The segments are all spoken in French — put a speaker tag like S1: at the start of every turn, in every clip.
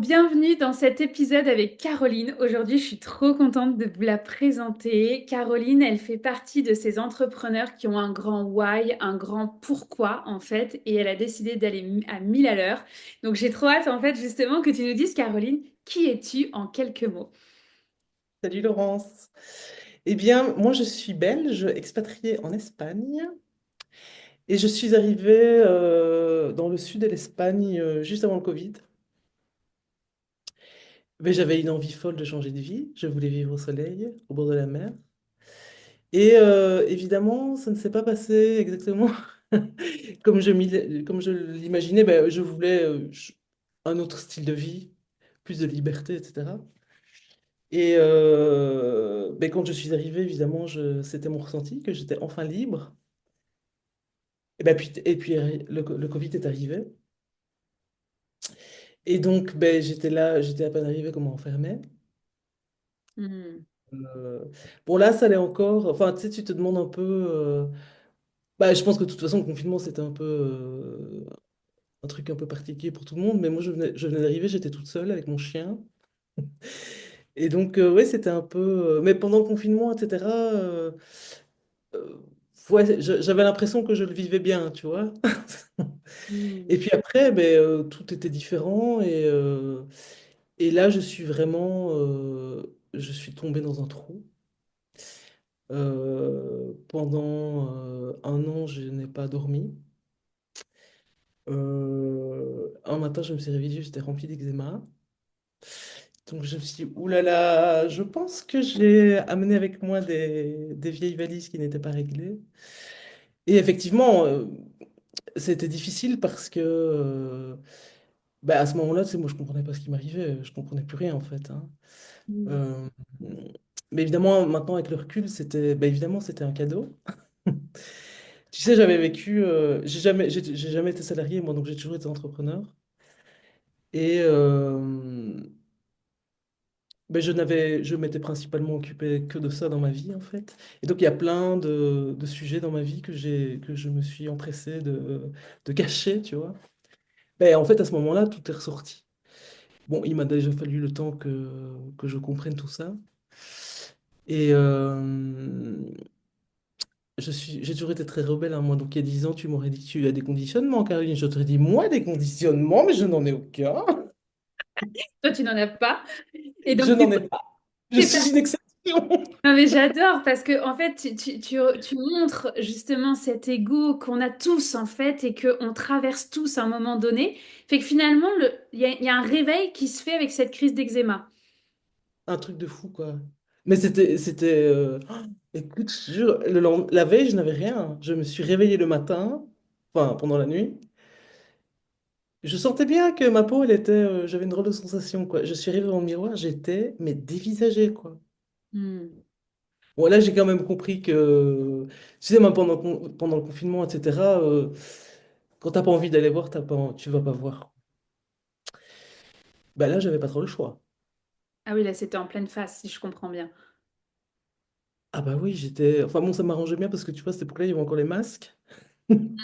S1: Bienvenue dans cet épisode avec Caroline. Aujourd'hui, je suis trop contente de vous la présenter. Caroline, elle fait partie de ces entrepreneurs qui ont un grand why, un grand pourquoi en fait, et elle a décidé d'aller à 1000 à l'heure. Donc j'ai trop hâte en fait justement que tu nous dises, Caroline, qui es-tu en quelques mots?
S2: Salut Laurence. Eh bien, moi je suis belge, expatriée en Espagne, et je suis arrivée dans le sud de l'Espagne juste avant le Covid. Mais j'avais une envie folle de changer de vie. Je voulais vivre au soleil, au bord de la mer. Et évidemment, ça ne s'est pas passé exactement comme je l'imaginais. Ben, je voulais un autre style de vie, plus de liberté, etc. Et ben, quand je suis arrivée, évidemment, c'était mon ressenti que j'étais enfin libre. Et puis le Covid est arrivé. Et donc, ben, j'étais à peine arrivé comme enfermé.
S1: Hmm.
S2: Euh, bon, là, ça allait encore. Enfin, tu sais, tu te demandes un peu. Bah, je pense que de toute façon, le confinement, c'était un peu un truc un peu particulier pour tout le monde. Mais moi, je venais d'arriver, j'étais toute seule avec mon chien. Et donc, ouais, c'était un peu. Mais pendant le confinement, etc., euh, ouais, j'avais l'impression que je le vivais bien, tu vois. Et
S1: Hmm.
S2: puis après, ben, tout était différent. Et là, je suis tombé dans un trou. Pendant un an, je n'ai pas dormi. Un matin, je me suis réveillée, j'étais remplie d'eczéma. Donc je me suis dit, oulala, je pense que j'ai amené avec moi des vieilles valises qui n'étaient pas réglées. Et effectivement, c'était difficile parce que bah, à ce moment-là, tu sais, moi, je comprenais pas ce qui m'arrivait. Je comprenais plus rien, en fait, hein.
S1: Hmm.
S2: Euh, mais évidemment, maintenant, avec le recul, bah, évidemment, c'était un cadeau. Tu sais, j'avais vécu, j'ai jamais été salarié, moi, donc j'ai toujours été entrepreneur. Et ben, je m'étais principalement occupé que de ça dans ma vie, en fait. Et donc, il y a plein de sujets dans ma vie que je me suis empressé de cacher, tu vois. Ben, en fait, à ce moment-là, tout est ressorti. Bon, il m'a déjà fallu le temps que je comprenne tout ça. Et j'ai toujours été très rebelle, hein, moi. Donc, il y a 10 ans, tu m'aurais dit que tu as des conditionnements, Caroline. Je t'aurais dit, moi, des conditionnements, mais je n'en ai aucun.
S1: Toi, tu n'en as pas. Et
S2: Je
S1: donc, du
S2: n'en
S1: coup,
S2: ai pas. Je suis une exception.
S1: non mais j'adore parce que en fait tu montres justement cet ego qu'on a tous en fait et qu'on traverse tous à un moment donné. Fait que finalement il y a un réveil qui se fait avec cette crise d'eczéma.
S2: Un truc de fou, quoi. Mais écoute, je te jure, la veille, je n'avais rien. Je me suis réveillé le matin, enfin, pendant la nuit. Je sentais bien que ma peau, j'avais une drôle de sensation, quoi. Je suis arrivé dans le miroir, j'étais, mais dévisagé, quoi.
S1: Hmm.
S2: Bon, là, j'ai quand même compris que, tu sais, même pendant le confinement, etc., quand t'as pas envie d'aller voir, tu vas pas voir. Bah là, j'avais pas trop le choix.
S1: Ah oui, là c'était en pleine face si je comprends bien.
S2: Ah bah oui, Enfin bon, ça m'arrangeait bien parce que tu vois, à cette époque-là, il y avait encore les masques.
S1: Hmm.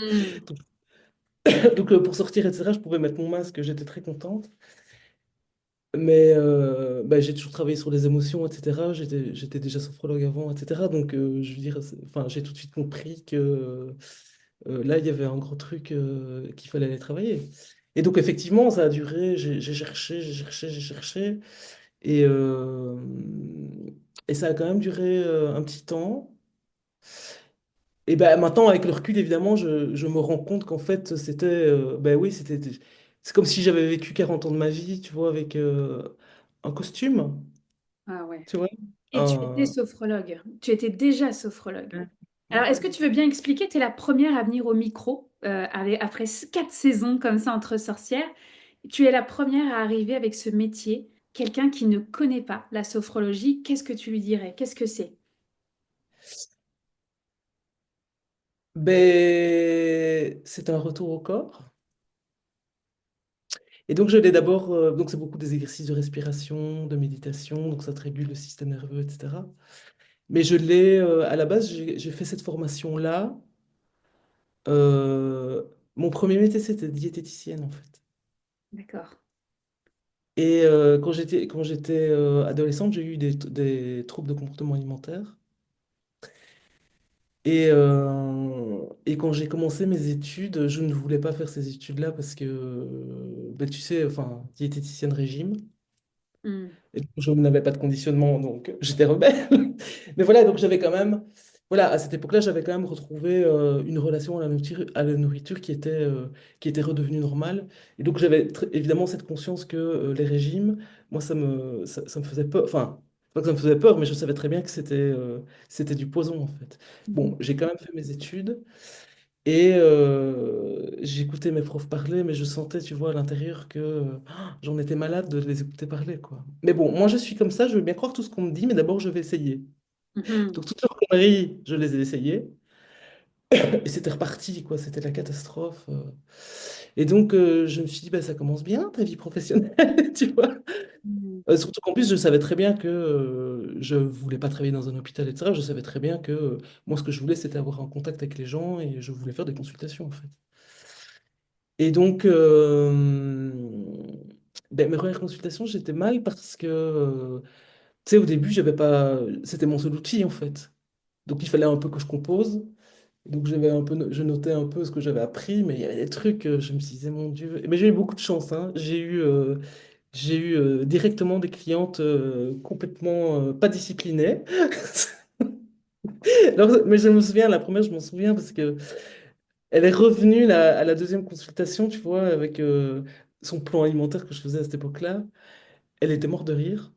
S2: Donc pour sortir, etc., je pouvais mettre mon masque, j'étais très contente. Mais bah, j'ai toujours travaillé sur les émotions, etc. J'étais déjà sophrologue avant, etc. Donc je veux dire, enfin, j'ai tout de suite compris que là, il y avait un gros truc qu'il fallait aller travailler. Et donc effectivement, ça a duré, j'ai cherché, j'ai cherché, j'ai cherché. Et, euh, et ça a quand même duré un petit temps. Et ben maintenant, avec le recul, évidemment, je me rends compte qu'en fait, ben oui, c'est comme si j'avais vécu 40 ans de ma vie, tu vois, avec un costume,
S1: Ah ouais.
S2: tu vois.
S1: Et tu étais sophrologue. Tu étais déjà sophrologue.
S2: Mm.
S1: Alors est-ce que tu veux bien expliquer? Tu es la première à venir au micro après 4 saisons comme ça entre sorcières. Tu es la première à arriver avec ce métier. Quelqu'un qui ne connaît pas la sophrologie, qu'est-ce que tu lui dirais? Qu'est-ce que c'est?
S2: Ben, c'est un retour au corps. Et donc, donc c'est beaucoup des exercices de respiration, de méditation, donc ça te régule le système nerveux, etc. Mais à la base, j'ai fait cette formation-là. Mon premier métier, c'était diététicienne, en fait.
S1: D'accord.
S2: Et quand j'étais adolescente, j'ai eu des troubles de comportement alimentaire. Et quand j'ai commencé mes études, je ne voulais pas faire ces études-là parce que, ben, tu sais, enfin, diététicienne régime.
S1: Hmm.
S2: Et donc, je n'avais pas de conditionnement, donc j'étais rebelle. Mais voilà, donc j'avais quand même, voilà, à cette époque-là, j'avais quand même retrouvé une relation à la nourriture qui était redevenue normale. Et donc j'avais évidemment cette conscience que les régimes, moi, ça me faisait peur. Enfin, pas que ça me faisait peur, mais je savais très bien que c'était du poison, en fait. Bon,
S1: Mhm.
S2: j'ai quand même fait mes études. Et j'écoutais mes profs parler, mais je sentais, tu vois, à l'intérieur que j'en étais malade de les écouter parler, quoi. Mais bon, moi, je suis comme ça, je veux bien croire tout ce qu'on me dit, mais d'abord, je vais essayer.
S1: Mhm.
S2: Donc, toutes leurs conneries, je les ai essayées, et c'était reparti, quoi. C'était la catastrophe. Et donc, je me suis dit, bah, ça commence bien, ta vie professionnelle, tu vois.
S1: Mhm.
S2: Surtout qu'en plus, je savais très bien que je voulais pas travailler dans un hôpital, etc. Je savais très bien que moi, ce que je voulais, c'était avoir un contact avec les gens, et je voulais faire des consultations, en fait. Et donc, ben, mes premières consultations, j'étais mal parce que, tu sais, au début, j'avais pas, c'était mon seul outil en fait. Donc, il fallait un peu que je compose. Donc, je notais un peu ce que j'avais appris, mais il y avait des trucs, je me disais, mon Dieu. Mais j'ai eu beaucoup de chance, hein. J'ai eu directement des clientes complètement pas disciplinées. Alors, mais je me souviens, la première, je m'en souviens parce que elle est revenue à la deuxième consultation, tu vois, avec son plan alimentaire que je faisais à cette époque-là. Elle était morte de rire.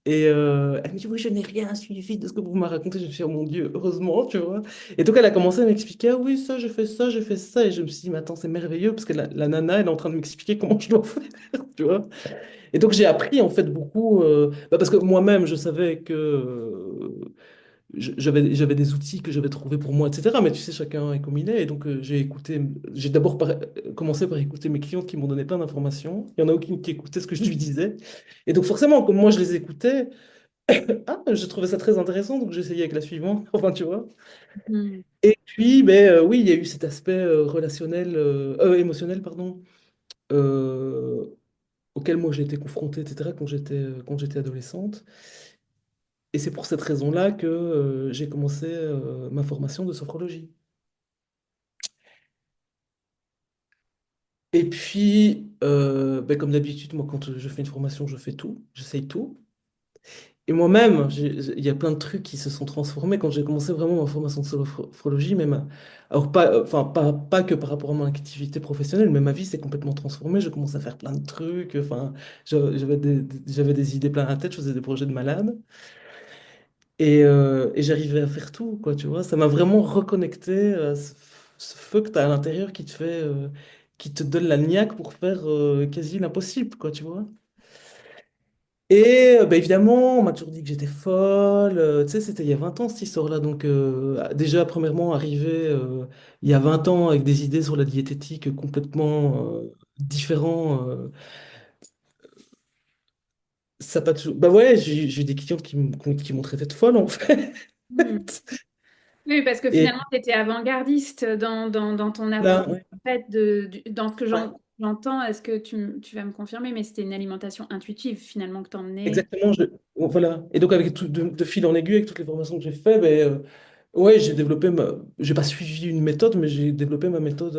S2: Et elle me dit, oui, je n'ai rien suivi de ce que vous m'avez raconté. Je me suis dit, oh mon Dieu, heureusement, tu vois. Et donc, elle a commencé à m'expliquer, ah oui, ça, j'ai fait ça, j'ai fait ça. Et je me suis dit, mais attends, c'est merveilleux, parce que la nana, elle est en train de m'expliquer comment je dois faire, tu vois. Et donc, j'ai appris, en fait, beaucoup, parce que moi-même, je savais que j'avais des outils que j'avais trouvés pour moi, etc. Mais tu sais, chacun est comme il est. Et donc, j'ai d'abord commencé par écouter mes clientes qui m'ont donné plein d'informations. Il y en a aucune qui écoutait ce que je lui disais. Et donc, forcément, comme moi, je les écoutais, je trouvais ça très intéressant. Donc, j'ai essayé avec la suivante. Enfin, tu vois.
S1: Mhm.
S2: Et puis, ben, oui, il y a eu cet aspect relationnel, émotionnel, pardon, euh, auquel moi j'ai été confrontée, etc., quand j'étais adolescente. Et c'est pour cette raison-là que j'ai commencé ma formation de sophrologie. Et puis, ben, comme d'habitude, moi, quand je fais une formation, je fais tout, j'essaye tout. Et moi-même, il y a plein de trucs qui se sont transformés quand j'ai commencé vraiment ma formation de sophrologie, même, alors pas que par rapport à mon activité professionnelle, mais ma vie s'est complètement transformée. Je commence à faire plein de trucs, enfin, j'avais des idées plein la tête, je faisais des projets de malade. Et j'arrivais à faire tout, quoi, tu vois. Ça m'a vraiment reconnecté à ce feu que tu as à l'intérieur qui te donne la niaque pour faire quasi l'impossible, quoi, tu vois. Et bah, évidemment, on m'a toujours dit que j'étais folle. Tu sais, c'était il y a 20 ans cette histoire-là. Donc, déjà, premièrement, arrivé il y a 20 ans avec des idées sur la diététique complètement différentes. Ça pas toujours. Bah ouais, j'ai eu des clients qui m'ont traité de folle, en fait.
S1: Mhm. Oui, parce que
S2: Et
S1: finalement, tu étais avant-gardiste dans ton approche,
S2: là, ouais.
S1: en fait, dans ce que
S2: Ouais.
S1: j'entends, est-ce que tu vas me confirmer, mais c'était une alimentation intuitive finalement que tu emmenais.
S2: Exactement, voilà. Et donc, avec de fil en aiguille, avec toutes les formations que j'ai fait, ben, ouais, j'ai pas suivi une méthode, mais j'ai développé ma méthode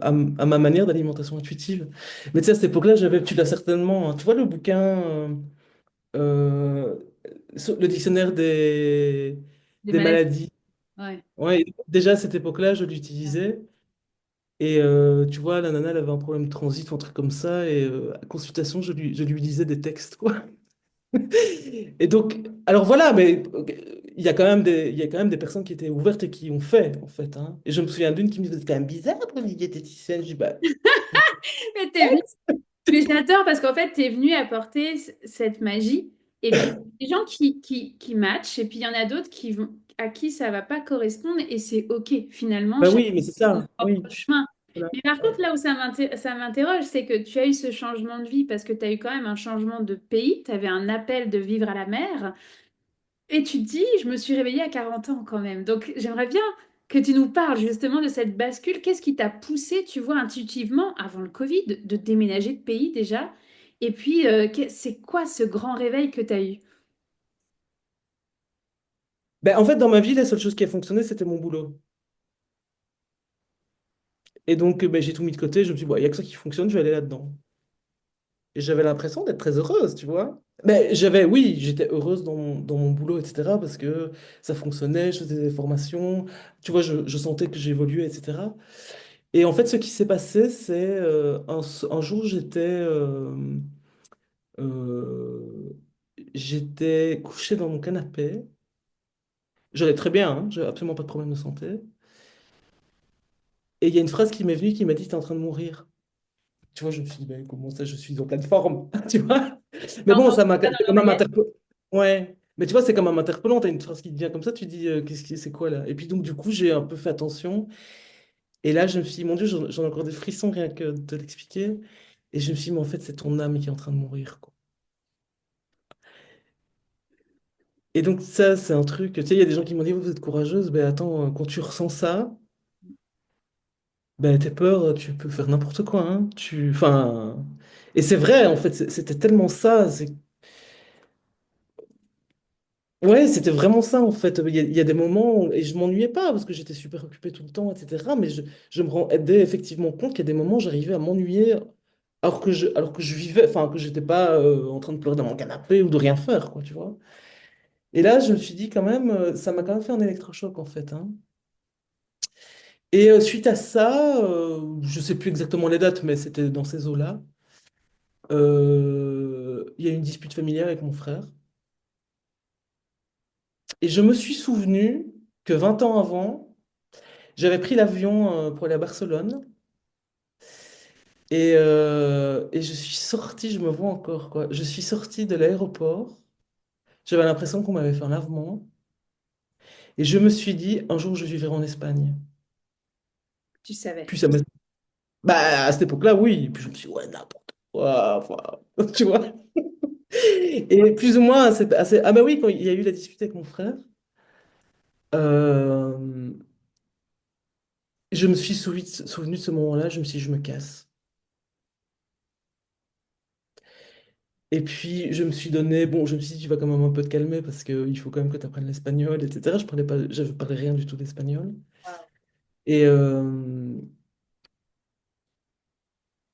S2: à ma manière d'alimentation intuitive. Mais tu sais, à cette époque-là, tu l'as certainement, hein. Tu vois le bouquin, euh, le dictionnaire
S1: Des
S2: des
S1: maladies.
S2: maladies.
S1: Ouais.
S2: Ouais, déjà à cette époque-là, je l'utilisais. Et tu vois, la nana, elle avait un problème de transit ou un truc comme ça. Et à consultation, je lui lisais des textes, quoi. Et donc, alors voilà, mais il y a quand même des personnes qui étaient ouvertes et qui ont fait, en fait, hein. Et je me souviens d'une qui me disait, c'est quand même bizarre pour une diététicienne. Je dis, bah,
S1: Mais t'es venu. Mais j'adore parce qu'en fait, tu es venu apporter cette magie. Et puis, des gens qui matchent, et puis il y en a d'autres à qui ça va pas correspondre, et c'est OK. Finalement,
S2: bah
S1: chacun
S2: oui, mais c'est
S1: a son
S2: ça,
S1: propre
S2: oui.
S1: chemin.
S2: Voilà.
S1: Mais par contre, là où ça m'interroge, c'est que tu as eu ce changement de vie parce que tu as eu quand même un changement de pays, tu avais un appel de vivre à la mer, et tu te dis, je me suis réveillée à 40 ans quand même. Donc, j'aimerais bien que tu nous parles justement de cette bascule. Qu'est-ce qui t'a poussé, tu vois, intuitivement, avant le Covid, de déménager de pays déjà? Et puis, c'est quoi ce grand réveil que tu as eu?
S2: Ben, en fait, dans ma vie, la seule chose qui a fonctionné, c'était mon boulot. Et donc, ben, j'ai tout mis de côté. Je me suis dit, bon, il n'y a que ça qui fonctionne, je vais aller là-dedans. Et j'avais l'impression d'être très heureuse, tu vois. Mais oui, j'étais heureuse dans mon boulot, etc. Parce que ça fonctionnait, je faisais des formations. Tu vois, je sentais que j'évoluais, etc. Et en fait, ce qui s'est passé, c'est un jour, euh, j'étais couché dans mon canapé. J'allais très bien, hein, j'avais absolument pas de problème de santé. Et il y a une phrase qui m'est venue qui m'a dit, t'es en train de mourir. Tu vois, je me suis dit, ben, comment ça, je suis en pleine forme, tu vois? Mais
S1: T'as
S2: bon,
S1: entendu
S2: ça m'a
S1: ça
S2: c'est
S1: dans
S2: quand même
S1: l'oreillette?
S2: interpellé. Ouais. Mais tu vois, c'est quand même interpellant. T'as une phrase qui te vient comme ça, tu dis, c'est quoi là? Et puis donc, du coup, j'ai un peu fait attention. Et là, je me suis dit, mon Dieu, j'en ai encore des frissons rien que de l'expliquer. Et je me suis dit, mais en fait, c'est ton âme qui est en train de mourir, quoi. Et donc, ça, c'est un truc, tu sais, il y a des gens qui m'ont dit, vous êtes courageuse. Ben attends, quand tu ressens ça, ben tes peurs, tu peux faire n'importe quoi, hein. Enfin. Et c'est vrai, en fait, c'était tellement ça. Ouais, c'était vraiment ça en fait. Il y a des moments et je m'ennuyais pas parce que j'étais super occupé tout le temps, etc. Mais je me rendais effectivement compte qu'il y a des moments où j'arrivais à m'ennuyer alors que je vivais, enfin que j'étais pas en train de pleurer dans mon canapé ou de rien faire, quoi, tu vois. Et là, je me suis dit quand même, ça m'a quand même fait un électrochoc en fait, hein. Et suite à ça, je sais plus exactement les dates, mais c'était dans ces eaux-là. Il y a eu une dispute familiale avec mon frère. Et je me suis souvenu que 20 ans avant, j'avais pris l'avion pour aller à Barcelone et je suis sorti, je me vois encore quoi, je suis sorti de l'aéroport, j'avais l'impression qu'on m'avait fait un lavement et je me suis dit un jour je vivrai en Espagne.
S1: Tu savais.
S2: Puis ça m'a... Bah à cette époque-là oui, puis je me suis dit ouais n'importe quoi, enfin, tu vois. Et plus ou moins c'est assez... Ah bah oui quand il y a eu la dispute avec mon frère, euh, je me suis souvenu de ce moment-là, je me suis dit je me casse. Et puis, je me suis donné, bon, je me suis dit, tu vas quand même un peu te calmer parce qu'il faut quand même que tu apprennes l'espagnol, etc. Je parlais rien du tout d'espagnol.
S1: Wow.
S2: Et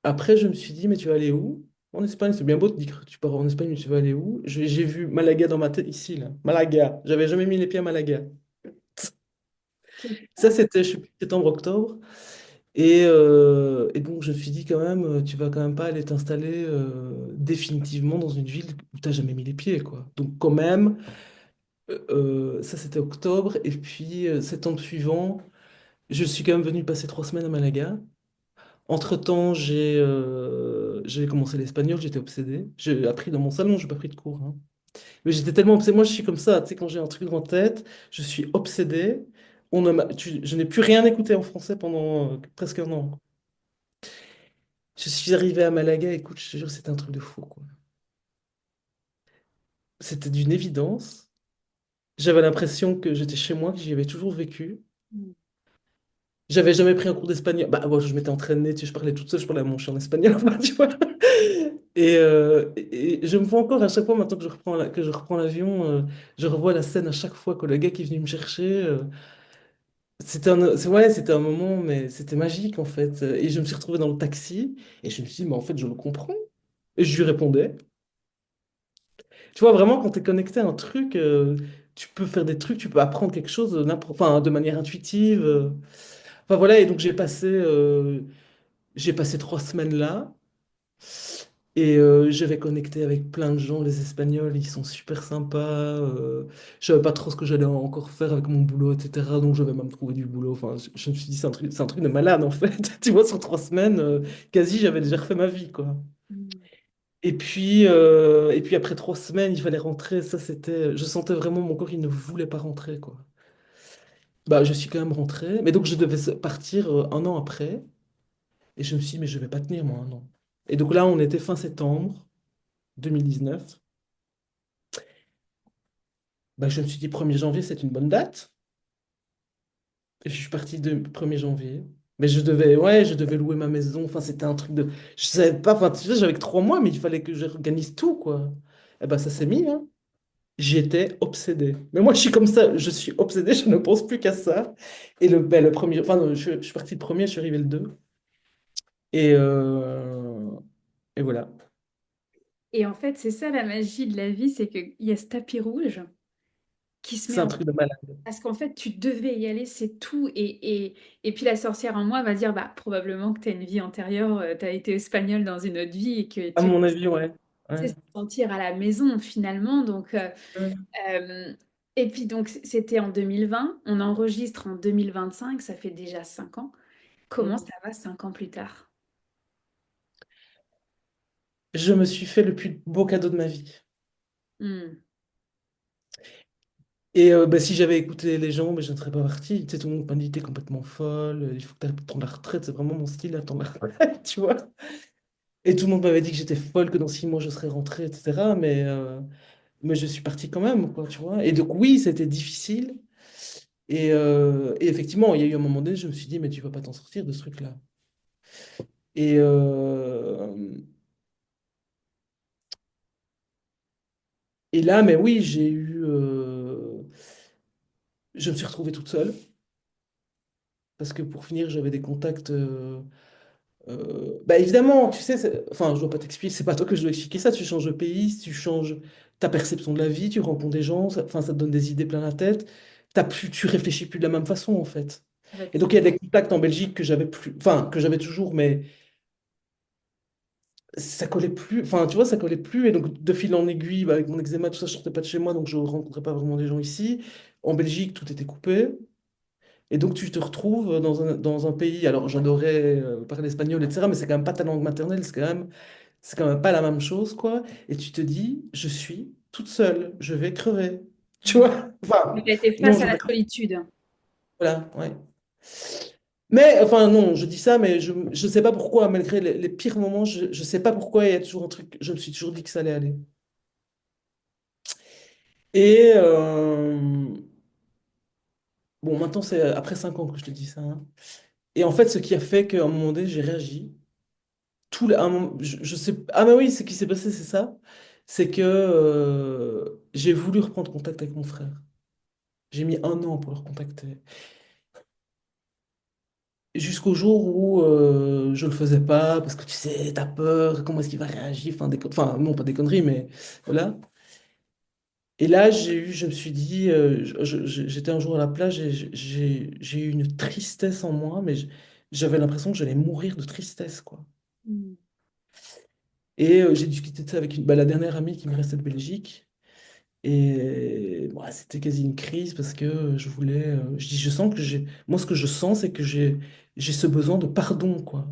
S2: après, je me suis dit, mais tu vas aller où? En Espagne, c'est bien beau de dire que tu pars en Espagne, mais tu vas aller où? J'ai vu Malaga dans ma tête, ici, là. Malaga. J'avais jamais mis les pieds à Malaga. Ça, c'était, je sais plus, septembre, octobre. Et donc, je me suis dit quand même, tu vas quand même pas aller t'installer définitivement dans une ville où tu n'as jamais mis les pieds, quoi. Donc, quand même. Ça, c'était octobre. Et puis, septembre suivant, je suis quand même venu passer 3 semaines à Malaga. Entre-temps, j'ai commencé l'espagnol, j'étais obsédé. J'ai appris dans mon salon, j'ai pas pris de cours, hein. Mais j'étais tellement obsédé. Moi, je suis comme ça, tu sais, quand j'ai un truc en tête, je suis obsédé. Je n'ai plus rien écouté en français pendant presque un an. Je suis arrivé à Malaga, écoute, je te jure, c'était un truc de fou, quoi. C'était d'une évidence. J'avais l'impression que j'étais chez moi, que j'y avais toujours vécu.
S1: Mm.
S2: J'avais jamais pris un cours d'espagnol. Bah, moi, je m'étais entraînée, tu sais, je parlais toute seule, je parlais à mon chien en espagnol, enfin, tu vois. Et je me vois encore à chaque fois, maintenant que que je reprends l'avion, je revois la scène à chaque fois que le gars qui est venu me chercher. Ouais, c'était un moment, mais c'était magique en fait. Et je me suis retrouvé dans le taxi et je me suis dit, mais en fait, je le comprends. Et je lui répondais. Tu vois, vraiment, quand tu es connecté à un truc, tu peux faire des trucs, tu peux apprendre quelque chose enfin, de manière intuitive. Enfin voilà, et donc j'ai passé 3 semaines là et j'avais connecté avec plein de gens, les Espagnols, ils sont super sympas. Je savais pas trop ce que j'allais encore faire avec mon boulot, etc. Donc j'avais même trouvé du boulot. Enfin, je me suis dit, c'est un truc de malade en fait. Tu vois, sur 3 semaines, quasi j'avais déjà refait ma vie, quoi.
S1: Mm.
S2: Et puis après 3 semaines, il fallait rentrer. Je sentais vraiment mon corps, il ne voulait pas rentrer, quoi. Bah, je suis quand même rentré. Mais donc je devais partir un an après. Et je me suis dit, mais je vais pas tenir, moi, un an. Et donc là, on était fin septembre 2019. Bah, je me suis dit, 1er janvier, c'est une bonne date. Et je suis parti le 1er janvier. Mais je devais, ouais, je devais louer ma maison. Enfin, c'était un truc de. Je savais pas, enfin, tu sais, j'avais que 3 mois, mais il fallait que j'organise tout, quoi. Et ben, ça s'est mis, hein. J'étais obsédé. Mais moi, je suis comme ça, je suis obsédé, je ne pense plus qu'à ça. Et le premier, enfin, non, je suis parti le premier, je suis arrivé le 2. Et, et voilà.
S1: Et en fait, c'est ça la magie de la vie, c'est qu'il y a ce tapis rouge qui se met
S2: C'est un
S1: en...
S2: truc de malade.
S1: Parce qu'en fait, tu devais y aller, c'est tout. Et puis la sorcière en moi va dire, bah, probablement que tu as une vie antérieure, tu as été espagnole dans une autre vie et que
S2: À
S1: tu
S2: mon avis, ouais.
S1: sais
S2: Ouais.
S1: se sentir à la maison finalement. Donc,
S2: Ouais.
S1: et puis donc, c'était en 2020, on enregistre en 2025, ça fait déjà 5 ans. Comment
S2: Mm.
S1: ça va 5 ans plus tard?
S2: Je me suis fait le plus beau cadeau de ma vie.
S1: Hmm.
S2: Et bah, si j'avais écouté les gens, bah, je ne serais pas parti. Tu sais, tout le monde m'a dit, t'es complètement folle, il faut que tu prendre la retraite, c'est vraiment mon style, attendre la retraite, tu vois. Et tout le monde m'avait dit que j'étais folle, que dans 6 mois je serais rentrée, etc. Mais je suis partie quand même, quoi, tu vois. Et donc, oui, c'était difficile. Et effectivement, il y a eu un moment donné, je me suis dit, mais tu vas pas t'en sortir de ce truc-là. Et, et là, mais oui, j'ai eu. Je me suis retrouvée toute seule. Parce que pour finir, j'avais des contacts. Bah évidemment, tu sais, enfin, je dois pas t'expliquer, c'est pas toi que je dois expliquer ça. Tu changes de pays, tu changes ta perception de la vie, tu rencontres des gens, enfin, ça te donne des idées plein la tête. Tu réfléchis plus de la même façon, en fait.
S1: Ah bah,
S2: Et donc, il y a des contacts en Belgique que j'avais plus, enfin, que j'avais toujours, mais ça collait plus, enfin, tu vois, ça collait plus. Et donc, de fil en aiguille, bah, avec mon eczéma, tout ça, je sortais pas de chez moi, donc je rencontrais pas vraiment des gens ici. En Belgique, tout était coupé. Et donc, tu te retrouves dans un pays, alors j'adorais parler espagnol, etc., mais c'est quand même pas ta langue maternelle, c'est quand même pas la même chose, quoi. Et tu te dis, je suis toute seule, je vais crever. Tu
S1: hmm.
S2: vois? Enfin,
S1: Mais tu été
S2: non,
S1: face
S2: je
S1: à la
S2: vais crever.
S1: solitude.
S2: Voilà, ouais. Mais, enfin, non, je dis ça, mais je sais pas pourquoi, malgré les pires moments, je sais pas pourquoi il y a toujours un truc, je me suis toujours dit que ça allait aller. Et, bon, maintenant, c'est après 5 ans que je te dis ça, hein. Et en fait, ce qui a fait qu'à un moment donné, j'ai réagi. Je sais, ah, bah oui, ce qui s'est passé, c'est ça. C'est que j'ai voulu reprendre contact avec mon frère. J'ai mis 1 an pour le recontacter. Jusqu'au jour où je le faisais pas, parce que tu sais, t'as peur, comment est-ce qu'il va réagir, enfin, enfin, non, pas des conneries, mais voilà. Et là, je me suis dit, j'étais un jour à la plage et j'ai eu une tristesse en moi, mais j'avais l'impression que j'allais mourir de tristesse, quoi.
S1: Hmm.
S2: Et j'ai discuté de ça avec bah, la dernière amie qui me restait de Belgique. Et ouais, c'était quasi une crise parce que je voulais. Je dis, je sens que j'ai. Moi, ce que je sens, c'est que j'ai ce besoin de pardon, quoi.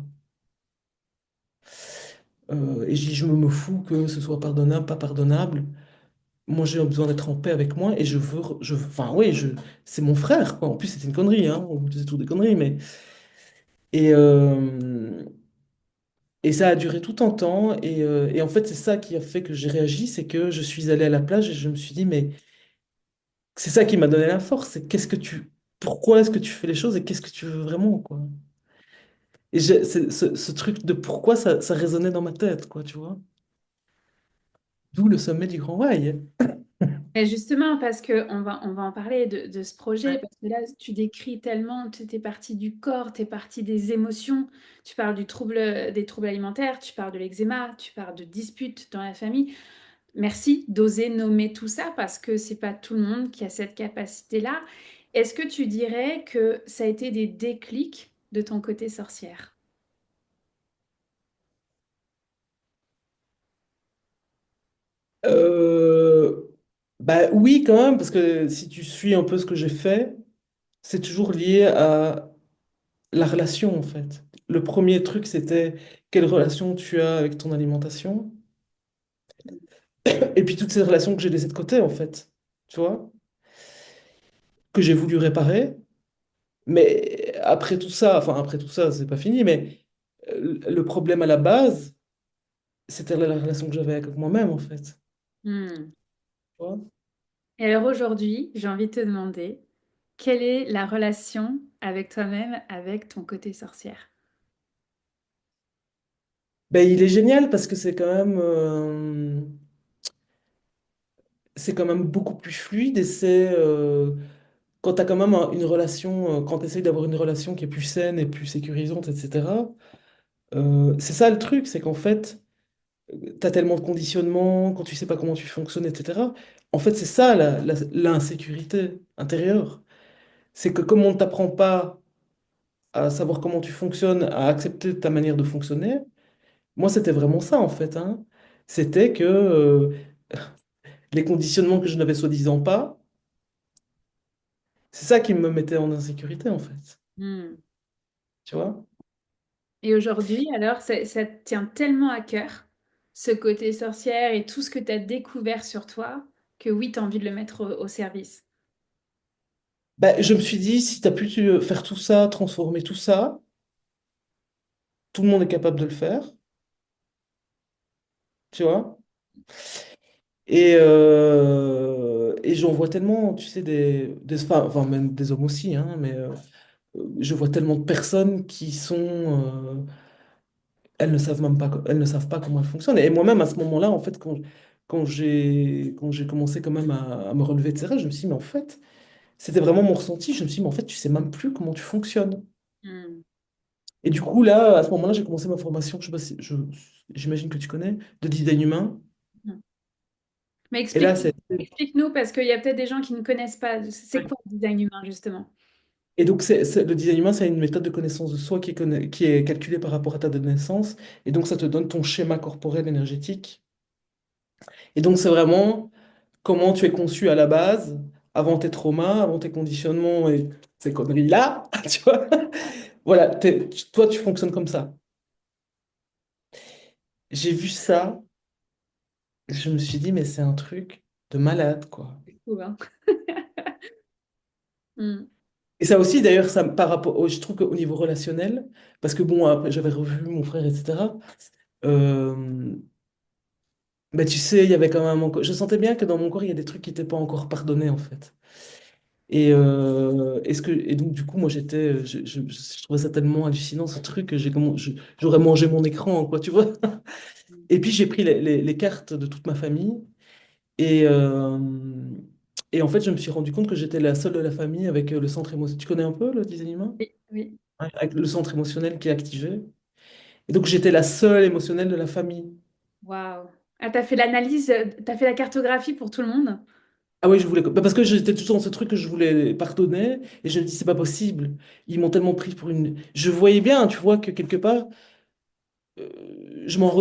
S2: Et je dis, je me fous que ce soit pardonnable, pas pardonnable. Moi, j'ai besoin d'être en paix avec moi et enfin, oui, c'est mon frère, quoi. En plus, c'était une connerie, hein. On faisait tout des conneries, mais. Et, et ça a duré tout un temps. Et en fait, c'est ça qui a fait que j'ai réagi, c'est que je suis allé à la plage et je me suis dit, mais. C'est ça qui m'a donné la force, c'est pourquoi est-ce que tu fais les choses et qu'est-ce que tu veux vraiment, quoi. Et ce truc de pourquoi ça résonnait dans ma tête, quoi, tu vois. D'où le sommet du Grand Rail.
S1: Et justement, parce que on va en parler de ce projet,
S2: Ouais.
S1: parce que là, tu décris tellement, tu es partie du corps, tu es partie des émotions, tu parles des troubles alimentaires, tu parles de l'eczéma, tu parles de disputes dans la famille. Merci d'oser nommer tout ça parce que c'est pas tout le monde qui a cette capacité-là. Est-ce que tu dirais que ça a été des déclics de ton côté sorcière?
S2: Euh, Bah oui, quand même, parce que si tu suis un peu ce que j'ai fait, c'est toujours lié à la relation, en fait. Le premier truc, c'était quelle relation tu as avec ton alimentation. Et puis toutes ces relations que j'ai laissées de côté, en fait. Tu vois, que j'ai voulu réparer. Mais après tout ça, c'est pas fini, mais le problème à la base, c'était la relation que j'avais avec moi-même, en fait.
S1: Hmm.
S2: Tu vois.
S1: Et alors aujourd'hui, j'ai envie de te demander, quelle est la relation avec toi-même, avec ton côté sorcière?
S2: Ben, il est génial parce que c'est quand même beaucoup plus fluide et quand tu as quand même une relation, quand tu essayes d'avoir une relation qui est plus saine et plus sécurisante, etc. C'est ça le truc, c'est qu'en fait, tu as tellement de conditionnements, quand tu sais pas comment tu fonctionnes, etc. En fait, c'est ça l'insécurité intérieure. C'est que comme on ne t'apprend pas à savoir comment tu fonctionnes, à accepter ta manière de fonctionner, moi, c'était vraiment ça, en fait, hein. C'était que les conditionnements que je n'avais soi-disant pas, c'est ça qui me mettait en insécurité, en fait.
S1: Hmm.
S2: Tu vois?
S1: Et aujourd'hui, alors, ça te tient tellement à cœur, ce côté sorcière et tout ce que tu as découvert sur toi, que oui, tu as envie de le mettre au service.
S2: Bah, je me suis dit, si tu as pu faire tout ça, transformer tout ça, tout le monde est capable de le faire, tu vois? Et j'en vois tellement, tu sais, des femmes, enfin même des hommes aussi, hein, mais je vois tellement de personnes qui elles ne savent même pas, elles ne savent pas comment elles fonctionnent. Et moi-même, à ce moment-là, en fait, quand j'ai commencé quand même à me relever de ces rêves, je me suis dit, mais en fait, c'était vraiment mon ressenti. Je me suis dit, mais en fait, tu sais même plus comment tu fonctionnes.
S1: Hmm.
S2: Et du coup, là, à ce moment-là, j'ai commencé ma formation, je sais pas si, j'imagine que tu connais, de design humain.
S1: Hmm. Mais
S2: Et là, c'est
S1: explique-nous, parce qu'il y a peut-être des gens qui ne connaissent pas. C'est quoi le design humain, justement?
S2: Et donc, le design humain, c'est une méthode de connaissance de soi qui est calculée par rapport à ta date de naissance. Et donc, ça te donne ton schéma corporel énergétique. Et donc, c'est vraiment comment tu es conçu à la base, avant tes traumas, avant tes conditionnements et ces conneries-là. Tu vois? Voilà, toi, tu fonctionnes comme ça. J'ai vu ça, je me suis dit, mais c'est un truc de malade, quoi.
S1: Fou, hein. Hmm.
S2: Et ça aussi, d'ailleurs, par rapport, je trouve qu'au niveau relationnel, parce que bon, après, j'avais revu mon frère, etc. Mais tu sais, il y avait quand même encore... Je sentais bien que dans mon corps, il y a des trucs qui n'étaient pas encore pardonnés, en fait. Et donc, du coup, moi, je trouvais ça tellement hallucinant, ce truc, que j'aurais mangé mon écran, quoi, tu vois. Et puis, j'ai pris les cartes de toute ma famille. Et, euh, et en fait, je me suis rendu compte que j'étais la seule de la famille avec le centre émotionnel. Tu connais un peu le design humain?
S1: Oui, oui.
S2: Ouais, avec le centre émotionnel qui est activé. Et donc, j'étais la seule émotionnelle de la famille.
S1: Waouh. Ah, t'as fait l'analyse, t'as fait la cartographie pour tout le monde?
S2: Ah oui, je voulais. Bah, parce que j'étais tout dans ce truc que je voulais pardonner et je me dis, c'est pas possible. Ils m'ont tellement pris pour une. Je voyais bien, tu vois, que quelque part,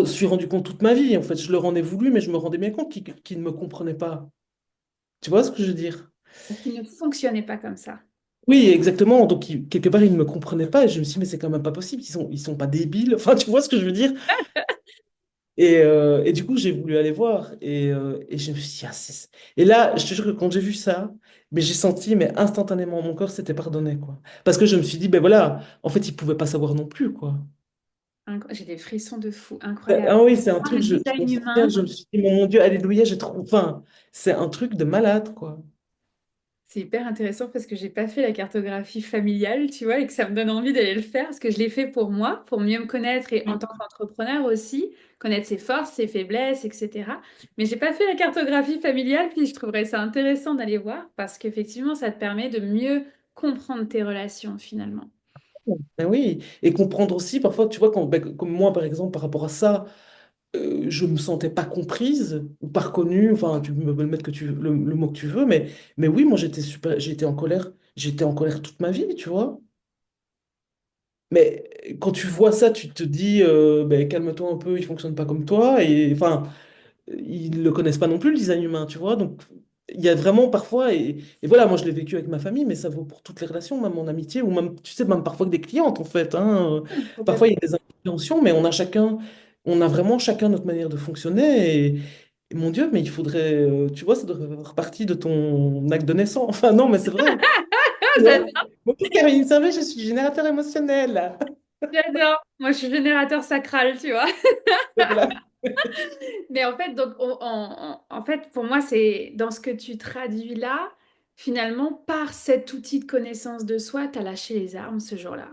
S2: suis rendu compte toute ma vie. En fait, je leur en ai voulu, mais je me rendais bien compte qu'ils ne me comprenaient pas. Tu vois ce que je veux dire?
S1: Parce qu'il ne fonctionnait pas comme ça.
S2: Oui, exactement. Donc, quelque part, ils ne me comprenaient pas et je me suis dit, mais c'est quand même pas possible. Ils sont pas débiles. Enfin, tu vois ce que je veux dire? Et du coup, j'ai voulu aller voir et je me suis dit, ah, et là, je te jure que quand j'ai vu ça, mais j'ai senti, mais instantanément, mon corps s'était pardonné, quoi. Parce que je me suis dit, ben voilà, en fait, ils pouvaient pas savoir non plus, quoi.
S1: J'ai des frissons de fou, incroyable.
S2: Ah oui, c'est un
S1: Ah,
S2: truc,
S1: le
S2: je
S1: design
S2: m'en souviens,
S1: humain,
S2: je me suis dit, mon Dieu, alléluia, j'ai trop, enfin, c'est un truc de malade, quoi.
S1: c'est hyper intéressant parce que j'ai pas fait la cartographie familiale, tu vois, et que ça me donne envie d'aller le faire parce que je l'ai fait pour moi, pour mieux me connaître et en tant qu'entrepreneur aussi, connaître ses forces, ses faiblesses, etc. Mais j'ai pas fait la cartographie familiale, puis je trouverais ça intéressant d'aller voir parce qu'effectivement, ça te permet de mieux comprendre tes relations finalement.
S2: Ben oui, et comprendre aussi, parfois, tu vois, comme moi, par exemple, par rapport à ça, je me sentais pas comprise ou pas reconnue, enfin, tu peux me mettre le mot que tu veux, mais oui, moi, j'étais en colère toute ma vie, tu vois. Mais quand tu vois ça, tu te dis, ben, calme-toi un peu, il fonctionne pas comme toi. Et enfin, ils le connaissent pas non plus, le design humain, tu vois. Donc, il y a vraiment parfois, et voilà, moi je l'ai vécu avec ma famille, mais ça vaut pour toutes les relations, même en amitié, ou même, tu sais, même parfois avec des clientes, en fait, hein. Parfois, il y a des incompréhensions, mais on a vraiment chacun notre manière de fonctionner. Et mon Dieu, mais il faudrait, tu vois, ça devrait faire partie de ton acte de naissance. Enfin, non, mais c'est vrai. Tu vois.
S1: J'adore,
S2: Bonjour Caroline, ça va, je suis générateur émotionnel.
S1: j'adore. Moi, je suis générateur sacral, tu vois.
S2: Voilà.
S1: Mais en fait, donc, en fait, pour moi, c'est dans ce que tu traduis là, finalement, par cet outil de connaissance de soi, tu as lâché les armes ce jour-là.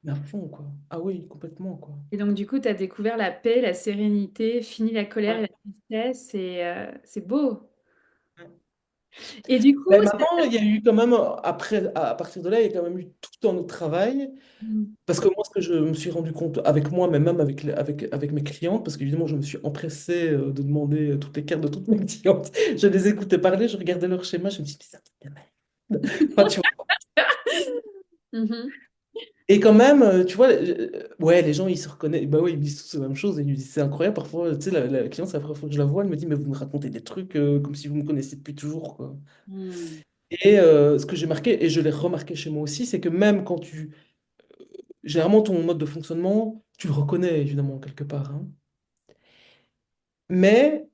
S2: Mais à fond, quoi. Ah oui, complètement, quoi.
S1: Et donc, du coup, tu as découvert la paix, la sérénité, fini la colère et
S2: Ouais.
S1: la tristesse, et c'est beau.
S2: Ouais.
S1: Et du coup,
S2: Mais maintenant, il y a eu quand même, après, à partir de là, il y a quand même eu tout un autre travail. Parce que moi, ce que je me suis rendu compte avec moi, mais même avec, avec mes clientes, parce qu'évidemment, je me suis empressé de demander toutes les cartes de toutes mes clientes. Je les écoutais parler, je regardais leur schéma, je me suis dit, mais ça, c'est de la merde. Enfin, tu vois.
S1: Mhm.
S2: Et quand même, tu vois, ouais, les gens, ils se reconnaissent. Bah oui, ils me disent tous la même chose. Et ils me disent, c'est incroyable. Parfois, tu sais, la cliente, c'est la première fois que je la vois, elle me dit, mais vous me racontez des trucs comme si vous me connaissiez depuis toujours, quoi.
S1: Mhm.
S2: Et ce que j'ai marqué, et je l'ai remarqué chez moi aussi, c'est que même quand tu... Généralement, ton mode de fonctionnement, tu le reconnais, évidemment, quelque part, hein. Mais,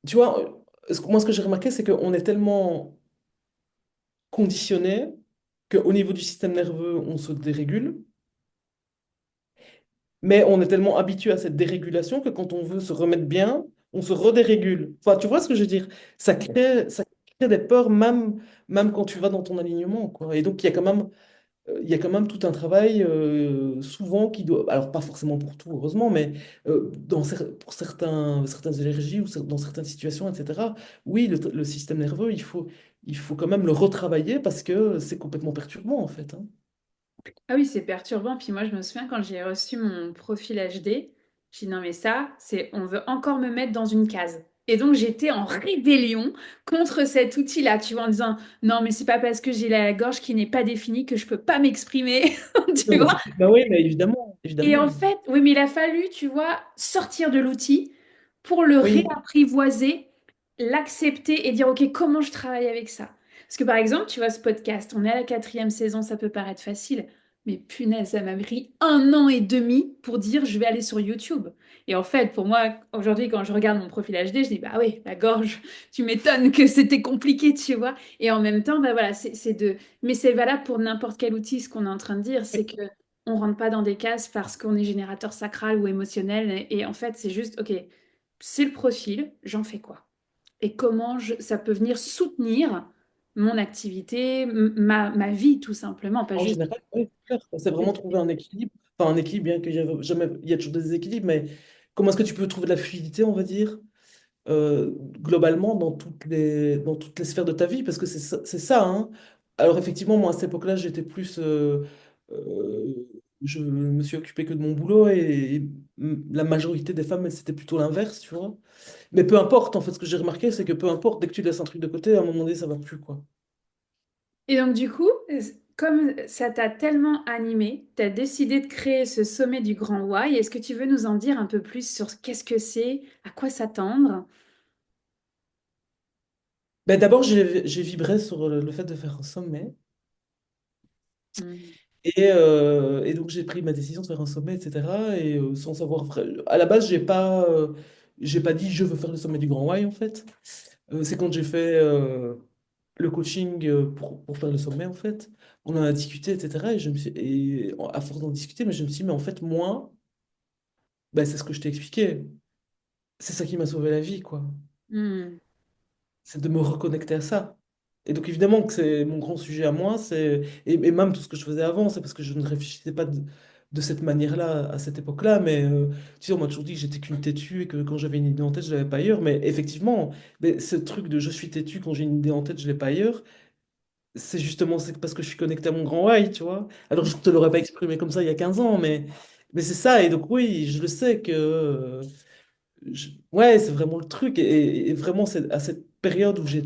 S2: tu vois, moi, ce que j'ai remarqué, c'est qu'on est tellement conditionné qu'au niveau du système nerveux, on se dérégule. Mais on est tellement habitué à cette dérégulation que quand on veut se remettre bien, on se redérégule. Enfin, tu vois ce que je veux dire? Ça crée des peurs même quand tu vas dans ton alignement, quoi. Et donc, il y a quand même tout un travail souvent qui doit, alors pas forcément pour tout, heureusement, mais pour certaines allergies ou dans certaines situations, etc. Oui, le système nerveux, il faut quand même le retravailler parce que c'est complètement perturbant, en fait, hein.
S1: Ah oui, c'est perturbant. Puis moi, je me souviens quand j'ai reçu mon profil HD, j'ai dit non, mais ça, c'est on veut encore me mettre dans une case. Et donc, j'étais en rébellion contre cet outil-là, tu vois, en disant non, mais c'est pas parce que j'ai la gorge qui n'est pas définie que je peux pas m'exprimer, tu
S2: Non, mais
S1: vois.
S2: bah oui, mais évidemment,
S1: Et en
S2: évidemment.
S1: fait, oui, mais il a fallu, tu vois, sortir de l'outil pour le
S2: Oui.
S1: réapprivoiser, l'accepter et dire, OK, comment je travaille avec ça? Parce que par exemple, tu vois, ce podcast, on est à la quatrième saison, ça peut paraître facile, mais punaise, ça m'a pris 1 an et demi pour dire, je vais aller sur YouTube. Et en fait, pour moi, aujourd'hui, quand je regarde mon profil HD, je dis, bah oui, la gorge, tu m'étonnes que c'était compliqué, tu vois. Et en même temps, bah voilà, c'est de... Mais c'est valable pour n'importe quel outil, ce qu'on est en train de dire, c'est que on rentre pas dans des cases parce qu'on est générateur sacral ou émotionnel. Et en fait, c'est juste, OK, c'est le profil, j'en fais quoi? Et comment ça peut venir soutenir mon activité, ma vie, tout simplement, pas
S2: En
S1: juste...
S2: général, oui, c'est clair. C'est vraiment trouver un équilibre. Enfin, un équilibre, bien qu'il y ait jamais, il y a toujours des déséquilibres, mais comment est-ce que tu peux trouver de la fluidité, on va dire, globalement dans toutes les sphères de ta vie? Parce que c'est ça, hein. Alors, effectivement, moi, à cette époque-là, j'étais plus. Je me suis occupé que de mon boulot et la majorité des femmes, c'était plutôt l'inverse, tu vois. Mais peu importe, en fait, ce que j'ai remarqué, c'est que peu importe, dès que tu laisses un truc de côté, à un moment donné, ça va plus, quoi.
S1: Et donc, du coup, comme ça t'a tellement animé, tu as décidé de créer ce sommet du Grand Why. Est-ce que tu veux nous en dire un peu plus sur qu'est-ce que c'est, à quoi s'attendre?
S2: Ben, d'abord, j'ai vibré sur le fait de faire un sommet.
S1: Hmm.
S2: Et donc, j'ai pris ma décision de faire un sommet, etc. Et sans savoir. À la base, j'ai pas dit je veux faire le sommet du Grand Why, en fait. C'est quand j'ai fait le coaching pour faire le sommet, en fait. On en a discuté, etc. Et à force d'en discuter, mais je me suis dit, mais en fait, moi, ben, c'est ce que je t'ai expliqué. C'est ça qui m'a sauvé la vie, quoi.
S1: Hmm.
S2: C'est de me reconnecter à ça. Et donc évidemment que c'est mon grand sujet à moi, et même tout ce que je faisais avant, c'est parce que je ne réfléchissais pas de cette manière-là à cette époque-là, mais tu sais, on m'a toujours dit que j'étais qu'une têtue et que quand j'avais une idée en tête, je l'avais pas ailleurs, mais effectivement, mais ce truc de je suis têtu quand j'ai une idée en tête, je l'ai pas ailleurs, c'est parce que je suis connecté à mon grand why, tu vois. Alors je ne te l'aurais pas exprimé comme ça il y a 15 ans, mais c'est ça, et donc oui, je le sais que ouais, c'est vraiment le truc. Et vraiment, c'est à cette période où j'ai